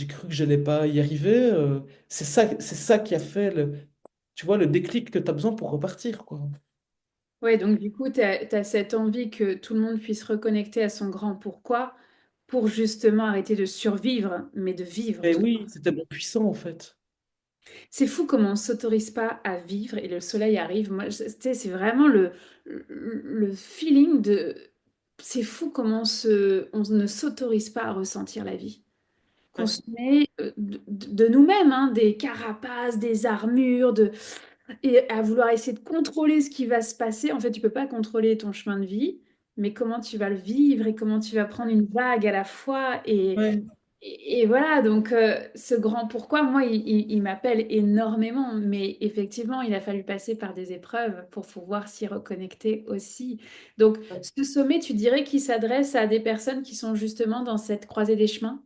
S2: cru que je n'allais pas y arriver. C'est ça qui a fait tu vois, le déclic que tu as besoin pour repartir, quoi.
S1: Ouais, donc du coup, tu as cette envie que tout le monde puisse reconnecter à son grand pourquoi pour justement arrêter de survivre, mais de vivre
S2: Et
S1: tout.
S2: oui, c'était mon puissant, en fait.
S1: C'est fou comment on s'autorise pas à vivre et le soleil arrive. Moi, tu sais, c'est vraiment le feeling de... C'est fou comment on ne s'autorise pas à ressentir la vie. Qu'on
S2: Ouais,
S1: se met de nous-mêmes, hein, des carapaces, des armures, et à vouloir essayer de contrôler ce qui va se passer. En fait, tu peux pas contrôler ton chemin de vie, mais comment tu vas le vivre et comment tu vas prendre une vague à la fois. Et
S2: ouais.
S1: Et voilà, donc ce grand pourquoi, moi, il m'appelle énormément, mais effectivement, il a fallu passer par des épreuves pour pouvoir s'y reconnecter aussi. Donc, ce sommet, tu dirais qu'il s'adresse à des personnes qui sont justement dans cette croisée des chemins?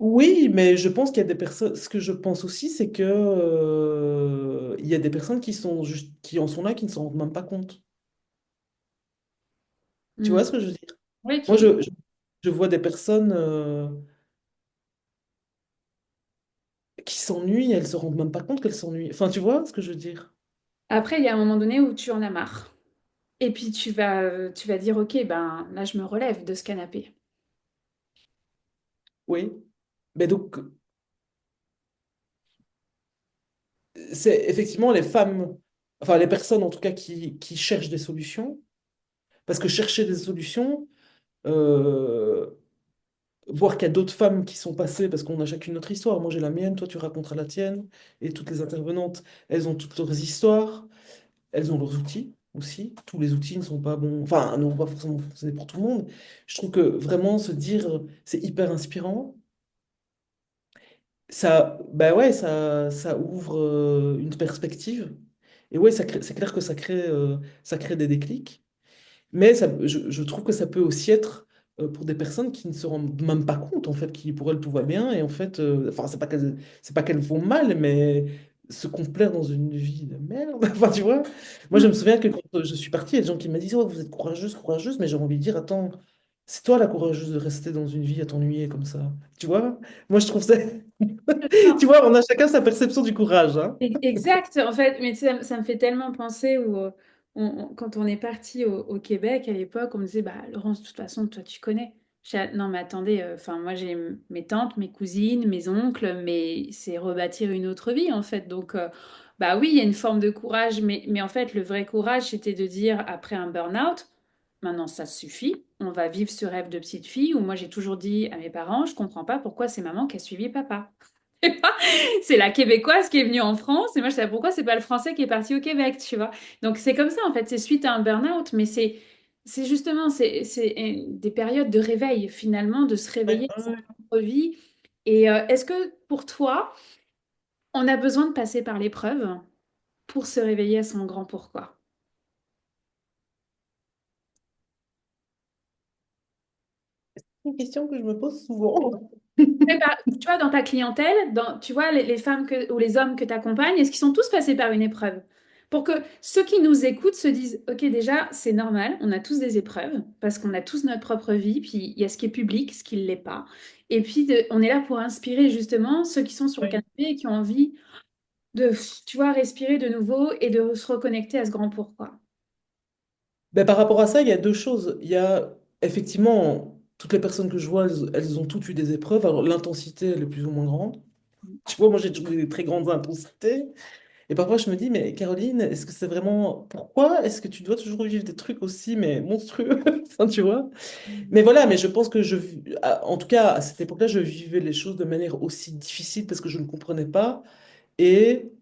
S2: Oui, mais je pense qu'il y a des personnes. Ce que je pense aussi, c'est que il y a des personnes qui sont juste, qui en sont là, qui ne s'en rendent même pas compte. Tu
S1: Hmm.
S2: vois ce que je veux dire?
S1: Oui,
S2: Moi,
S1: qui...
S2: je vois des personnes qui s'ennuient, elles se rendent même pas compte qu'elles s'ennuient. Enfin, tu vois ce que je veux dire?
S1: Après, il y a un moment donné où tu en as marre. Et puis, tu vas dire, OK, ben là, je me relève de ce canapé.
S2: Oui. Mais donc, c'est effectivement les femmes, enfin les personnes en tout cas qui cherchent des solutions. Parce que chercher des solutions, euh, voir qu'il y a d'autres femmes qui sont passées, parce qu'on a chacune notre histoire. Moi, j'ai la mienne, toi, tu raconteras la tienne. Et toutes les intervenantes, elles ont toutes leurs histoires. Elles ont leurs outils aussi. Tous les outils ne sont pas bons, enfin, ne vont pas forcément fonctionner pour tout le monde. Je trouve que vraiment se dire, c'est hyper inspirant. Ça, bah ouais, ça ouvre une perspective. Et ouais, c'est clair que ça crée des déclics. Mais ça, je trouve que ça peut aussi être pour des personnes qui ne se rendent même pas compte, en fait, qui pour elles tout va bien. Et en fait, enfin, c'est pas qu'elles vont mal, mais se complaire dans une vie de merde. Enfin, tu vois, moi, je me souviens que quand je suis partie, il y a des gens qui m'ont dit, oh, vous êtes courageuse, courageuse, mais j'ai envie de dire, attends, c'est toi la courageuse de rester dans une vie à t'ennuyer comme ça. Tu vois, moi, je trouve ça. Tu vois, on a chacun sa perception du courage, hein.
S1: Exact, en fait, mais ça me fait tellement penser quand on est parti au Québec à l'époque, on me disait, bah Laurence, de toute façon, toi tu connais. Non mais attendez, enfin moi j'ai mes tantes, mes cousines, mes oncles, mais c'est rebâtir une autre vie en fait. Donc bah oui, il y a une forme de courage, mais en fait le vrai courage c'était de dire après un burn-out, maintenant ça suffit, on va vivre ce rêve de petite fille où moi j'ai toujours dit à mes parents, je comprends pas pourquoi c'est maman qui a suivi papa. C'est la québécoise qui est venue en France et moi je savais pourquoi c'est pas le français qui est parti au Québec, tu vois. Donc c'est comme ça en fait, c'est suite à un burn-out, mais c'est justement c'est des périodes de réveil finalement, de se
S2: Ouais,
S1: réveiller à sa
S2: ouais.
S1: propre vie. Et est-ce que pour toi, on a besoin de passer par l'épreuve pour se réveiller à son grand pourquoi?
S2: C'est une question que je me pose souvent.
S1: Tu vois, dans ta clientèle, tu vois, les femmes ou les hommes que tu accompagnes, est-ce qu'ils sont tous passés par une épreuve? Pour que ceux qui nous écoutent se disent, OK, déjà, c'est normal, on a tous des épreuves, parce qu'on a tous notre propre vie, puis il y a ce qui est public, ce qui ne l'est pas. Et puis, on est là pour inspirer justement ceux qui sont sur le
S2: Oui.
S1: canapé et qui ont envie de, tu vois, respirer de nouveau et de se reconnecter à ce grand pourquoi.
S2: Ben, par rapport à ça, il y a deux choses. Il y a effectivement, toutes les personnes que je vois, elles ont toutes eu des épreuves. Alors l'intensité, elle est plus ou moins grande. Tu vois, moi j'ai toujours eu des très grandes intensités. Et parfois je me dis, mais Caroline, est-ce que c'est vraiment... Pourquoi est-ce que tu dois toujours vivre des trucs aussi, mais monstrueux? Enfin, tu vois? Mais voilà, mais je pense que en tout cas, à cette époque-là, je vivais les choses de manière aussi difficile parce que je ne comprenais pas. Et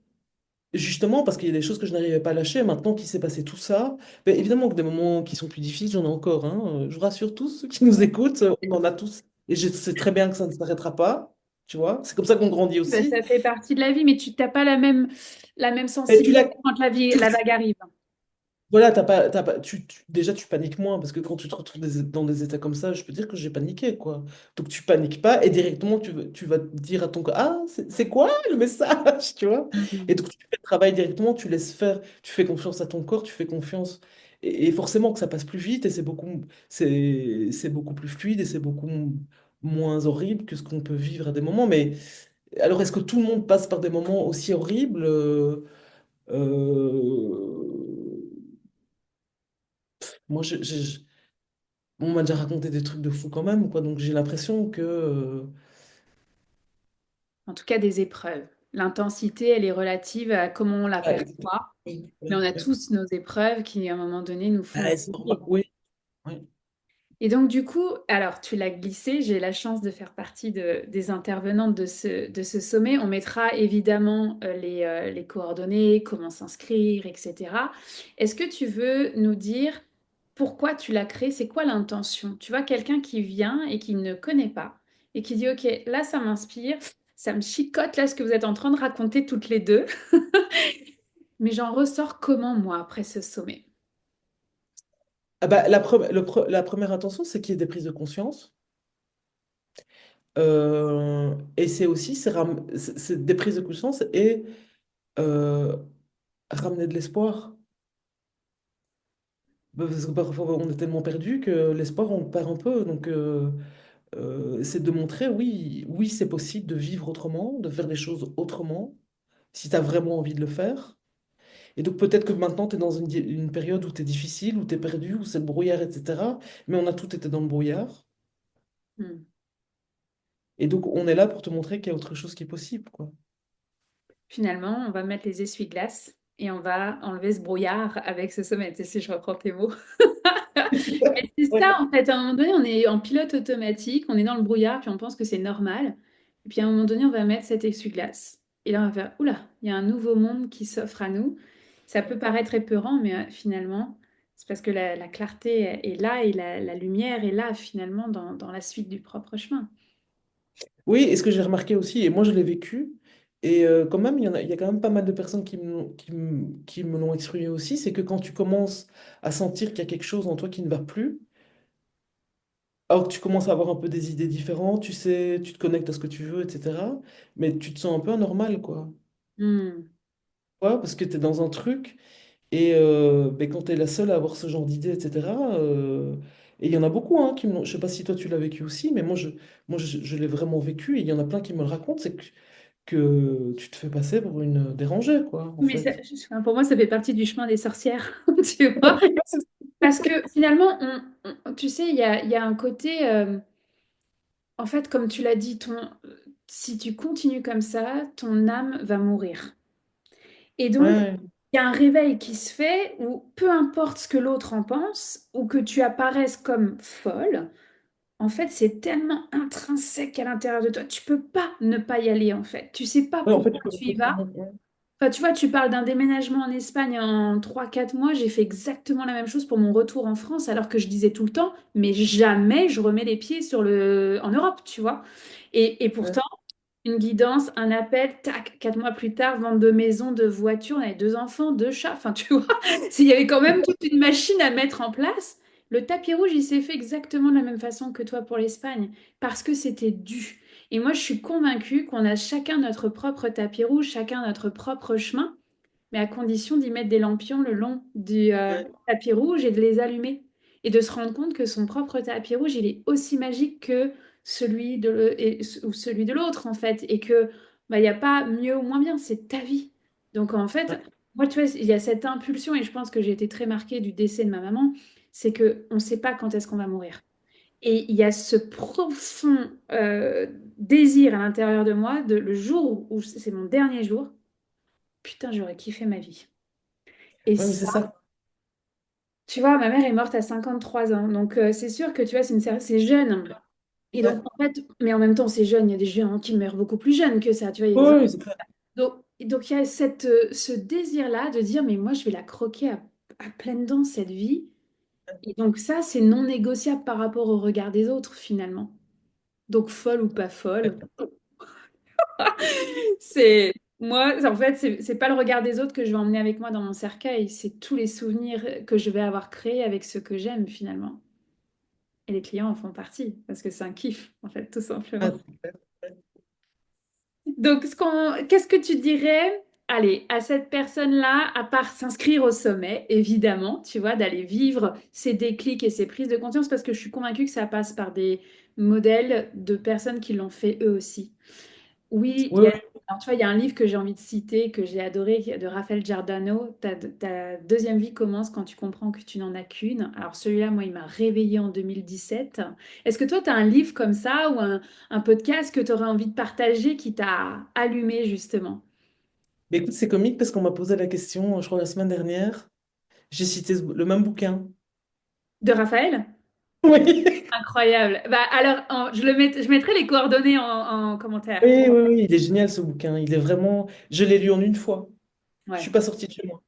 S2: justement, parce qu'il y a des choses que je n'arrivais pas à lâcher, maintenant qu'il s'est passé tout ça, ben, évidemment que des moments qui sont plus difficiles, j'en ai encore, hein. Je vous rassure tous, ceux qui nous écoutent, on en a tous. Et je sais très bien que ça ne s'arrêtera pas, tu vois. C'est comme ça qu'on grandit
S1: Ben,
S2: aussi.
S1: ça fait partie de la vie, mais tu n'as pas la même
S2: Mais tu
S1: sensibilité
S2: l'as,
S1: quand la vague arrive.
S2: voilà, t'as pas, déjà tu paniques moins, parce que quand tu te retrouves dans des états comme ça, je peux dire que j'ai paniqué, quoi. Donc tu paniques pas, et directement tu vas dire à ton corps, ah, c'est quoi le message, tu vois? Et
S1: Mhm.
S2: donc tu fais le travail directement, tu laisses faire, tu fais confiance à ton corps, tu fais confiance. Et forcément que ça passe plus vite, et c'est beaucoup plus fluide, et c'est beaucoup moins horrible que ce qu'on peut vivre à des moments. Mais alors, est-ce que tout le monde passe par des moments aussi horribles? Euh, Moi, on m'a déjà raconté des trucs de fou quand même, quoi. Donc j'ai l'impression que...
S1: En tout cas, des épreuves. L'intensité, elle est relative à comment on
S2: ah, ex-
S1: l'aperçoit,
S2: oui,
S1: mais on
S2: oui,
S1: a
S2: oui.
S1: tous nos épreuves qui, à un moment donné, nous font
S2: Ah, c'est
S1: grandir.
S2: oui, oui.
S1: Et donc, du coup, alors, tu l'as glissé, j'ai la chance de faire partie des intervenantes de ce sommet. On mettra évidemment les coordonnées, comment s'inscrire, etc. Est-ce que tu veux nous dire pourquoi tu l'as créé, c'est quoi l'intention? Tu vois, quelqu'un qui vient et qui ne connaît pas et qui dit, OK, là, ça m'inspire, ça me chicote, là, ce que vous êtes en train de raconter toutes les deux, mais j'en ressors comment, moi, après ce sommet?
S2: Ah bah, la première intention, c'est qu'il y ait des prises de conscience. Et c'est aussi c'est des prises de conscience et euh, ramener de l'espoir. Parce que parfois, on est tellement perdu que l'espoir, on le perd un peu. Donc, c'est de montrer, oui, oui, c'est possible de vivre autrement, de faire des choses autrement, si tu as vraiment envie de le faire. Et donc, peut-être que maintenant, tu es dans une période où tu es difficile, où tu es perdu, où c'est le brouillard, etc. Mais on a tout été dans le brouillard.
S1: Hmm.
S2: Et donc, on est là pour te montrer qu'il y a autre chose qui est possible, quoi.
S1: Finalement, on va mettre les essuie-glaces et on va enlever ce brouillard avec ce sommet. Tu sais, si je reprends tes mots. Mais c'est
S2: Ouais.
S1: ça, en fait. À un moment donné, on est en pilote automatique, on est dans le brouillard, puis on pense que c'est normal. Et puis à un moment donné, on va mettre cet essuie-glace. Et là, on va faire, oula, il y a un nouveau monde qui s'offre à nous. Ça peut paraître épeurant, mais finalement, c'est parce que la clarté est là et la lumière est là, finalement, dans la suite du propre chemin.
S2: Oui, et ce que j'ai remarqué aussi, et moi je l'ai vécu, et quand même, il y a quand même pas mal de personnes qui me l'ont exprimé aussi, c'est que quand tu commences à sentir qu'il y a quelque chose en toi qui ne va plus, alors que tu commences à avoir un peu des idées différentes, tu sais, tu te connectes à ce que tu veux, etc., mais tu te sens un peu anormal, quoi.
S1: Hmm.
S2: Ouais, parce que tu es dans un truc, et ben, quand tu es la seule à avoir ce genre d'idées, etc., et il y en a beaucoup, hein, je sais pas si toi tu l'as vécu aussi, mais je l'ai vraiment vécu, et il y en a plein qui me le racontent, c'est que tu te fais passer pour une dérangée, quoi, en
S1: Mais
S2: fait.
S1: enfin, pour moi, ça fait partie du chemin des sorcières, tu vois. Parce que finalement, tu sais, il y a un côté, en fait, comme tu l'as dit, si tu continues comme ça, ton âme va mourir. Et donc,
S2: Ouais.
S1: il y a un réveil qui se fait où peu importe ce que l'autre en pense, ou que tu apparaisses comme folle, en fait, c'est tellement intrinsèque à l'intérieur de toi, tu peux pas ne pas y aller, en fait. Tu sais pas
S2: Ouais, en fait,
S1: pourquoi
S2: tu peux
S1: tu
S2: pas
S1: y vas.
S2: vraiment- ouais.
S1: Enfin, tu vois, tu parles d'un déménagement en Espagne en 3 4 mois. J'ai fait exactement la même chose pour mon retour en France, alors que je disais tout le temps, mais jamais je remets les pieds en Europe, tu vois. Et
S2: Ouais.
S1: pourtant, une guidance, un appel, tac, 4 mois plus tard, vente de maison, de voiture, on avait 2 enfants, 2 chats. Enfin, tu vois, il y avait quand même toute une machine à mettre en place. Le tapis rouge, il s'est fait exactement de la même façon que toi pour l'Espagne, parce que c'était dû. Et moi, je suis convaincue qu'on a chacun notre propre tapis rouge, chacun notre propre chemin, mais à condition d'y mettre des lampions le long du
S2: Ouais.
S1: tapis rouge et de les allumer. Et de se rendre compte que son propre tapis rouge, il est aussi magique que ou celui de l'autre, en fait. Et que bah, il n'y a pas mieux ou moins bien, c'est ta vie. Donc, en fait,
S2: Ouais.
S1: moi, tu vois, il y a cette impulsion, et je pense que j'ai été très marquée du décès de ma maman, c'est que on ne sait pas quand est-ce qu'on va mourir. Et il y a ce profond désir à l'intérieur de moi, le jour où c'est mon dernier jour, putain, j'aurais kiffé ma vie. Et
S2: Ouais, mais c'est
S1: ça,
S2: ça.
S1: tu vois, ma mère est morte à 53 ans. Donc, c'est sûr que tu vois, c'est jeune. Et donc,
S2: Ouais.
S1: en fait, mais en même temps, c'est jeune. Il y a des gens qui meurent beaucoup plus jeunes que ça. Tu vois, il y a
S2: Ouais,
S1: des...
S2: ouais, c'est clair.
S1: donc, il y a ce désir-là de dire, mais moi, je vais la croquer à pleines dents, cette vie. Et donc, ça, c'est non négociable par rapport au regard des autres, finalement. Donc, folle ou pas folle, c'est... Moi, en fait, c'est pas le regard des autres que je vais emmener avec moi dans mon cercueil. C'est tous les souvenirs que je vais avoir créés avec ceux que j'aime, finalement. Et les clients en font partie, parce que c'est un kiff, en fait, tout
S2: Ah,
S1: simplement.
S2: c'est clair.
S1: Donc, qu'est-ce que tu dirais, allez, à cette personne-là, à part s'inscrire au sommet, évidemment, tu vois, d'aller vivre ces déclics et ces prises de conscience, parce que je suis convaincue que ça passe par des modèles de personnes qui l'ont fait eux aussi. Oui,
S2: Ouais, ouais.
S1: alors, tu vois, il y a un livre que j'ai envie de citer, que j'ai adoré, de Raphaël Giordano. Ta deuxième vie commence quand tu comprends que tu n'en as qu'une. Alors celui-là, moi, il m'a réveillée en 2017. Est-ce que toi, tu as un livre comme ça ou un podcast que tu aurais envie de partager qui t'a allumé justement?
S2: Mais écoute, c'est comique parce qu'on m'a posé la question, je crois, la semaine dernière. J'ai cité le même bouquin.
S1: De Raphaël?
S2: Oui.
S1: Incroyable. Bah, alors, je mettrai les coordonnées en commentaire.
S2: Oui, oui, oui, il est génial ce bouquin. Il est vraiment. Je l'ai lu en une fois. Je suis
S1: Ouais.
S2: pas sortie de chez moi.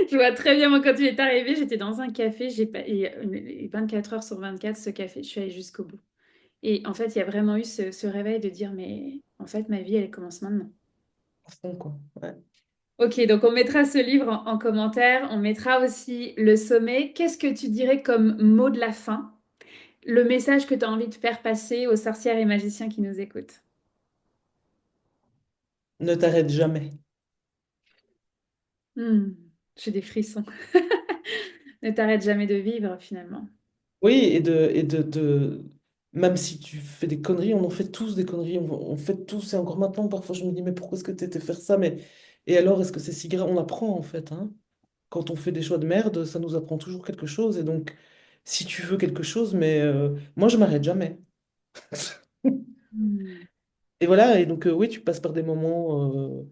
S1: Je vois très bien, moi, quand tu es arrivé, j'étais dans un café, et 24 heures sur 24, ce café, je suis allée jusqu'au bout. Et en fait, il y a vraiment eu ce réveil de dire, mais en fait, ma vie, elle commence maintenant.
S2: À fond, quoi. Ouais.
S1: Ok, donc on mettra ce livre en commentaire, on mettra aussi le sommet. Qu'est-ce que tu dirais comme mot de la fin? Le message que tu as envie de faire passer aux sorcières et magiciens qui nous écoutent.
S2: Ne t'arrête jamais.
S1: Hmm, j'ai des frissons. Ne t'arrête jamais de vivre finalement.
S2: Oui, même si tu fais des conneries, on en fait tous des conneries, on fait tous, et encore maintenant, parfois je me dis, mais pourquoi est-ce que tu étais faire ça? Mais, et alors, est-ce que c'est si grave? On apprend en fait, hein. Quand on fait des choix de merde, ça nous apprend toujours quelque chose, et donc, si tu veux quelque chose, mais moi je m'arrête jamais.
S1: Hmm.
S2: Et voilà, et donc, oui, tu passes par des moments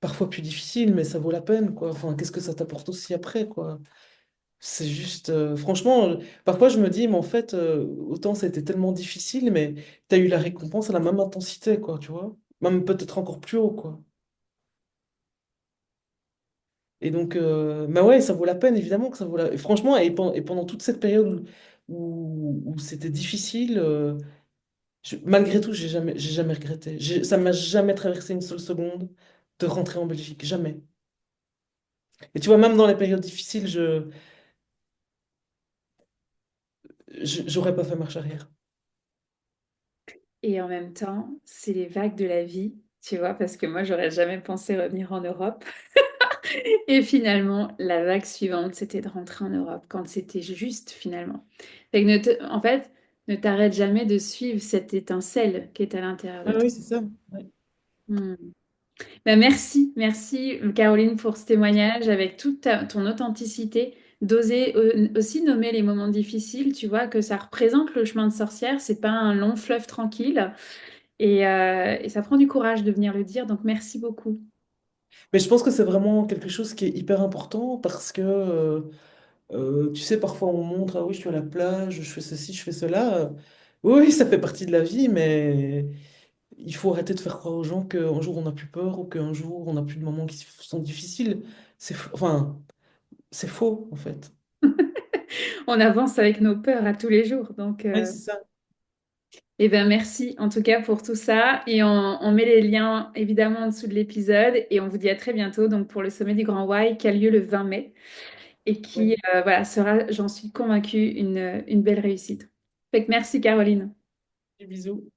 S2: parfois plus difficiles, mais ça vaut la peine, quoi. Enfin, qu'est-ce que ça t'apporte aussi après, quoi? C'est juste, franchement, parfois je me dis, mais en fait, autant ça a été tellement difficile, mais tu as eu la récompense à la même intensité, quoi, tu vois? Même peut-être encore plus haut, quoi. Et donc, bah ouais, ça vaut la peine, évidemment que ça vaut la... Et franchement, et pendant toute cette période où c'était difficile, malgré tout, j'ai jamais regretté. Ça m'a jamais traversé une seule seconde de rentrer en Belgique, jamais. Et tu vois, même dans les périodes difficiles, j'aurais pas fait marche arrière.
S1: Et en même temps, c'est les vagues de la vie, tu vois, parce que moi, j'aurais jamais pensé revenir en Europe. Et finalement, la vague suivante, c'était de rentrer en Europe, quand c'était juste finalement. Fait que en fait, ne t'arrête jamais de suivre cette étincelle qui est à l'intérieur de
S2: Ah
S1: toi.
S2: oui, c'est ça. Ouais.
S1: Hmm. Bah, merci Caroline pour ce témoignage avec toute ton authenticité, d'oser aussi nommer les moments difficiles, tu vois, que ça représente le chemin de sorcière, c'est pas un long fleuve tranquille et ça prend du courage de venir le dire, donc merci beaucoup.
S2: Mais je pense que c'est vraiment quelque chose qui est hyper important parce que, tu sais, parfois on montre, ah oui, je suis à la plage, je fais ceci, je fais cela. Oui, ça fait partie de la vie, mais il faut arrêter de faire croire aux gens qu'un jour on n'a plus peur ou qu'un jour on n'a plus de moments qui sont difficiles. Enfin, c'est faux, en fait.
S1: On avance avec nos peurs à tous les jours, donc
S2: Oui, c'est ça.
S1: eh ben merci en tout cas pour tout ça et on met les liens évidemment en dessous de l'épisode et on vous dit à très bientôt donc pour le sommet du Grand Y qui a lieu le 20 mai. Et
S2: Ouais.
S1: qui voilà, sera, j'en suis convaincue, une belle réussite. Fait que merci Caroline.
S2: Des bisous.